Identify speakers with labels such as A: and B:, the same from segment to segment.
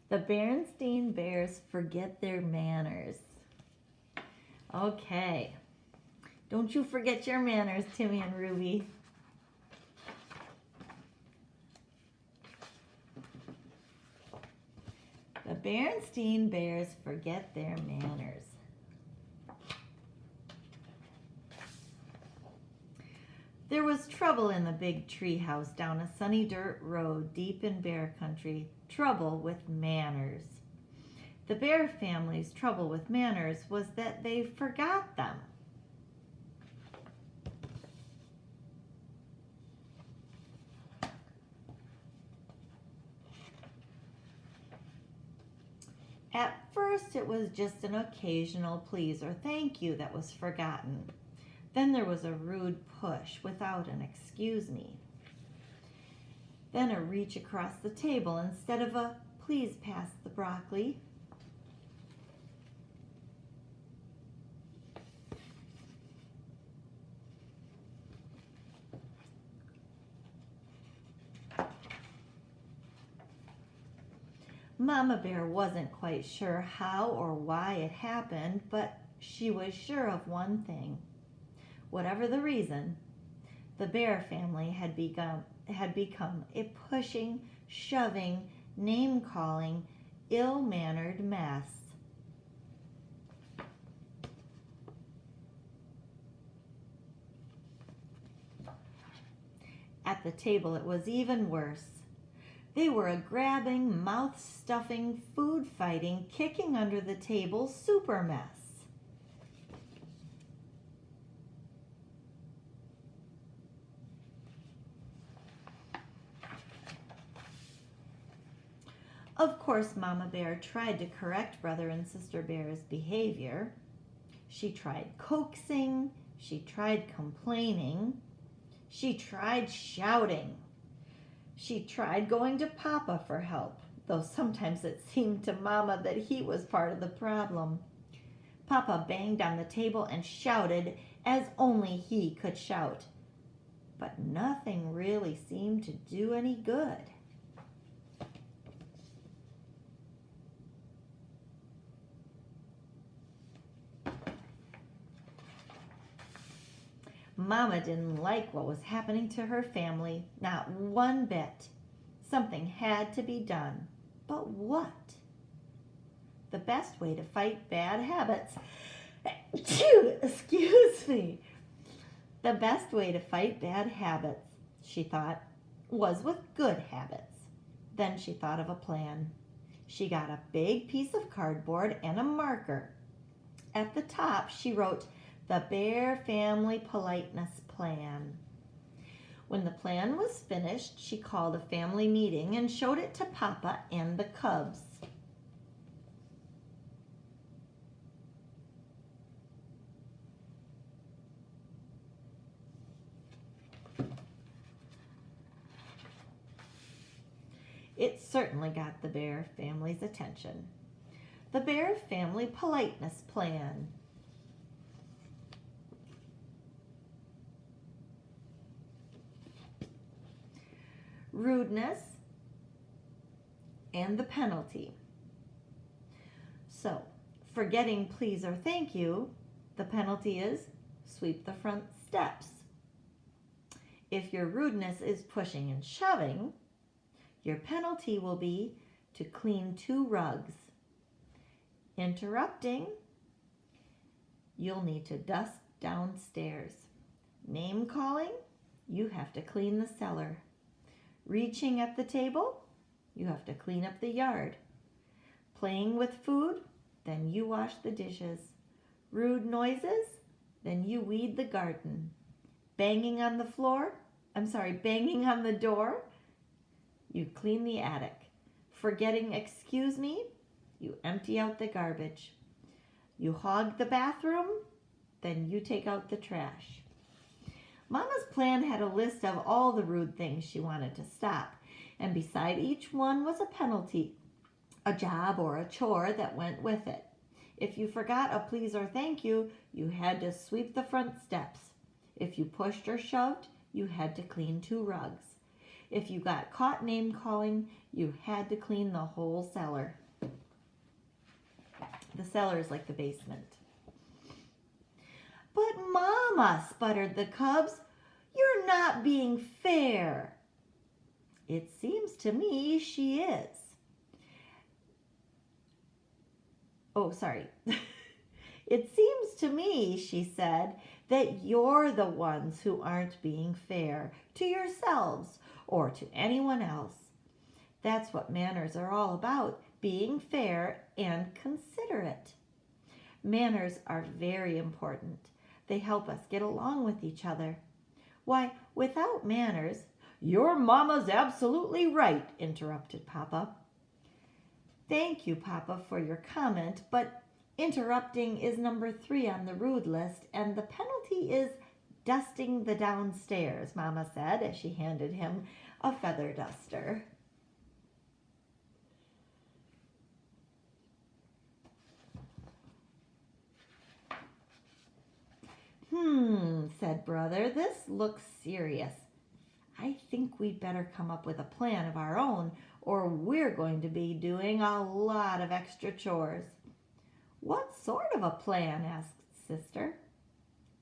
A: The Berenstain Bears forget their manners. Okay. Don't you forget your manners, Timmy and Ruby. The Berenstain Bears forget their manners. There was trouble in the big tree house down a sunny dirt road deep in bear country. Trouble with manners. The bear family's trouble with manners was that they forgot them. At first, it was just an occasional please or thank you that was forgotten. Then there was a rude push without an excuse me. Then a reach across the table instead of a please pass the broccoli. Mama Bear wasn't quite sure how or why it happened, but she was sure of one thing. Whatever the reason, the bear family had become a pushing, shoving, name-calling, ill-mannered mess. At the table, it was even worse. They were a grabbing, mouth-stuffing, food-fighting, kicking under the table super mess. Of course, Mama Bear tried to correct Brother and Sister Bear's behavior. She tried coaxing, she tried complaining, she tried shouting. She tried going to Papa for help, though sometimes it seemed to Mama that he was part of the problem. Papa banged on the table and shouted as only he could shout. But nothing really seemed to do any good. Mama didn't like what was happening to her family, not one bit. Something had to be done. But what? The best way to fight bad habits, excuse me. The best way to fight bad habits, she thought, was with good habits. Then she thought of a plan. She got a big piece of cardboard and a marker. At the top, she wrote, "The Bear Family Politeness Plan." When the plan was finished, she called a family meeting and showed it to Papa and the cubs. It certainly got the Bear family's attention. The Bear Family Politeness Plan. Rudeness and the penalty. So, forgetting please or thank you, the penalty is sweep the front steps. If your rudeness is pushing and shoving, your penalty will be to clean 2 rugs. Interrupting, you'll need to dust downstairs. Name calling, you have to clean the cellar. Reaching at the table, you have to clean up the yard. Playing with food, then you wash the dishes. Rude noises, then you weed the garden. Banging on the door, you clean the attic. Forgetting excuse me, you empty out the garbage. You hog the bathroom, then you take out the trash. Mama's plan had a list of all the rude things she wanted to stop, and beside each one was a penalty, a job or a chore that went with it. If you forgot a please or thank you, you had to sweep the front steps. If you pushed or shoved, you had to clean 2 rugs. If you got caught name-calling, you had to clean the whole cellar. The cellar is like the basement. But Mama, sputtered the cubs, you're not being fair. It seems to me she is. Oh, sorry. It seems to me, she said, that you're the ones who aren't being fair to yourselves or to anyone else. That's what manners are all about, being fair and considerate. Manners are very important. They help us get along with each other. Why, without manners— Your Mama's absolutely right, interrupted Papa. Thank you, Papa, for your comment, but interrupting is number 3 on the rude list, and the penalty is dusting the downstairs, Mama said as she handed him a feather duster. Said Brother, this looks serious. I think we'd better come up with a plan of our own, or we're going to be doing a lot of extra chores. What sort of a plan? Asked Sister.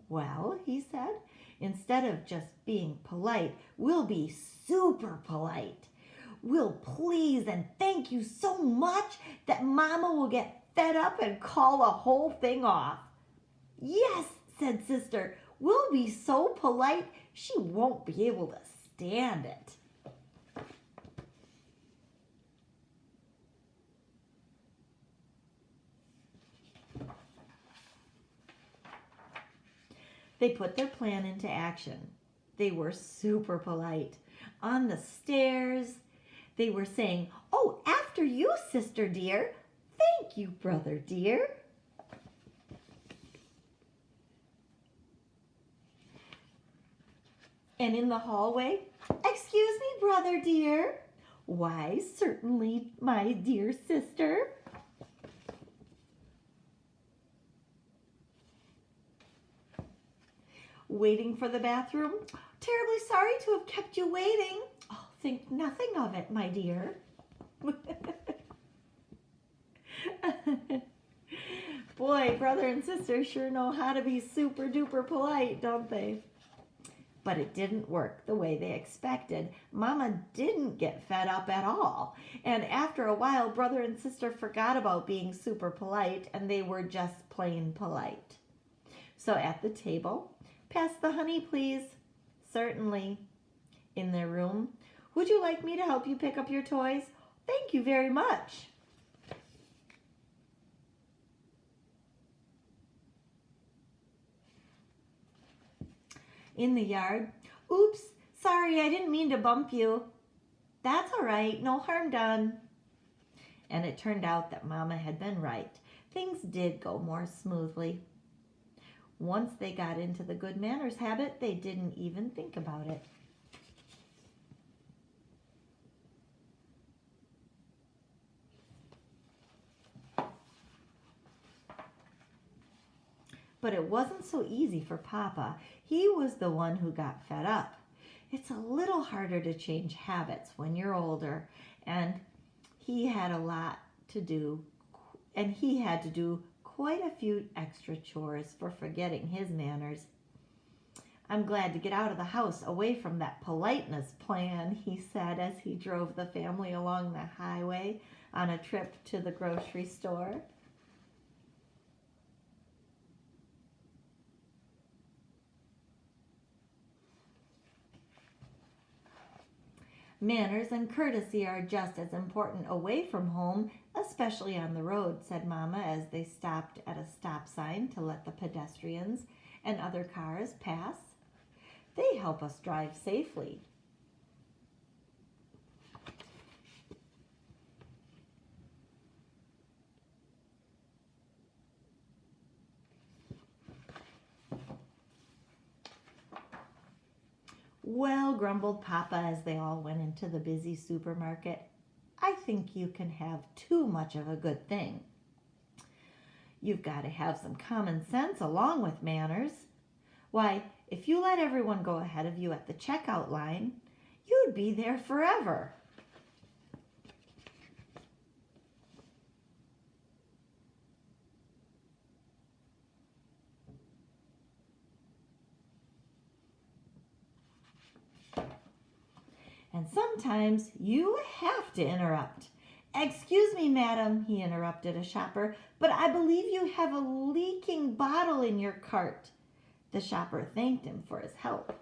A: Well, he said, instead of just being polite, we'll be super polite. We'll please and thank you so much that Mama will get fed up and call the whole thing off. Yes, said Sister, we'll be so polite she won't be able to stand it. They put their plan into action. They were super polite. On the stairs, they were saying, "Oh, after you, Sister dear. Thank you, Brother dear." And in the hallway, "Excuse me, Brother dear." "Why, certainly, my dear sister." Waiting for the bathroom. "Terribly sorry to have kept you waiting." "Oh, think nothing of it, my dear." Boy, brother and sister sure know how to be super duper polite, don't they? But it didn't work the way they expected. Mama didn't get fed up at all. And after a while, brother and sister forgot about being super polite, and they were just plain polite. So at the table, "Pass the honey, please." "Certainly." In their room, "Would you like me to help you pick up your toys?" "Thank you very much." In the yard, "Oops, sorry, I didn't mean to bump you." "That's all right, no harm done." And it turned out that Mama had been right. Things did go more smoothly. Once they got into the good manners habit, they didn't even think about it. But it wasn't so easy for Papa. He was the one who got fed up. It's a little harder to change habits when you're older, and he had a lot to do, and he had to do quite a few extra chores for forgetting his manners. "I'm glad to get out of the house, away from that politeness plan," he said as he drove the family along the highway on a trip to the grocery store. "Manners and courtesy are just as important away from home, especially on the road," said Mama as they stopped at a stop sign to let the pedestrians and other cars pass. "They help us drive safely." "Well," grumbled Papa as they all went into the busy supermarket, "I think you can have too much of a good thing. You've got to have some common sense along with manners. Why, if you let everyone go ahead of you at the checkout line, you'd be there forever. And sometimes you have to interrupt. Excuse me, madam, he interrupted a shopper, but I believe you have a leaking bottle in your cart. The shopper thanked him for his help.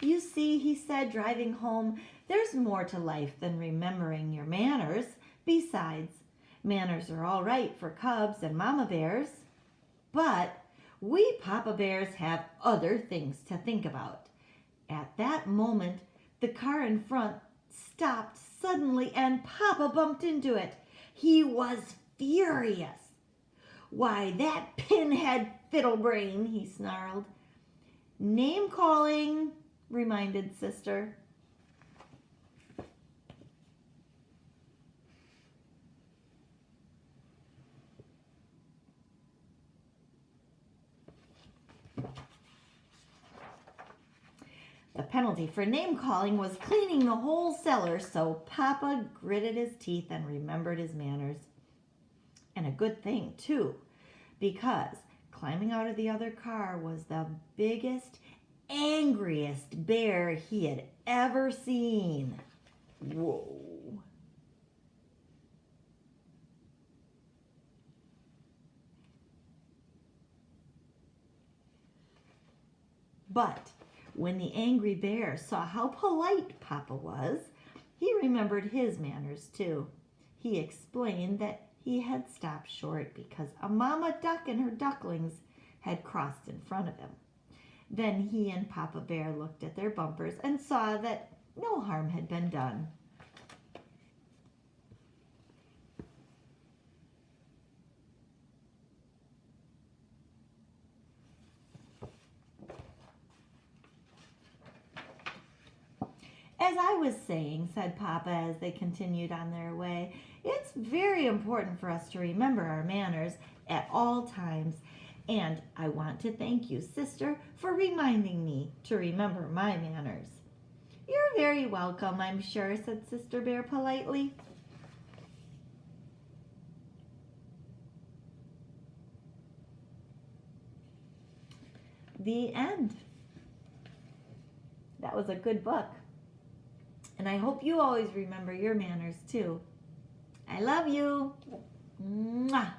A: You see, he said, driving home, there's more to life than remembering your manners. Besides, manners are all right for cubs and mama bears. But we papa bears have other things to think about. At that moment, the car in front stopped suddenly and Papa bumped into it. He was furious. Why, that pinhead fiddlebrain, he snarled. Name calling, reminded Sister. The penalty for name calling was cleaning the whole cellar, so Papa gritted his teeth and remembered his manners. And a good thing, too, because climbing out of the other car was the biggest, angriest bear he had ever seen. Whoa. But when the angry bear saw how polite Papa was, he remembered his manners too. He explained that he had stopped short because a mama duck and her ducklings had crossed in front of him. Then he and Papa Bear looked at their bumpers and saw that no harm had been done. As I was saying, said Papa as they continued on their way, it's very important for us to remember our manners at all times. And I want to thank you, Sister, for reminding me to remember my manners. You're very welcome, I'm sure, said Sister Bear politely. The end. That was a good book. And I hope you always remember your manners too. I love you. Mwah.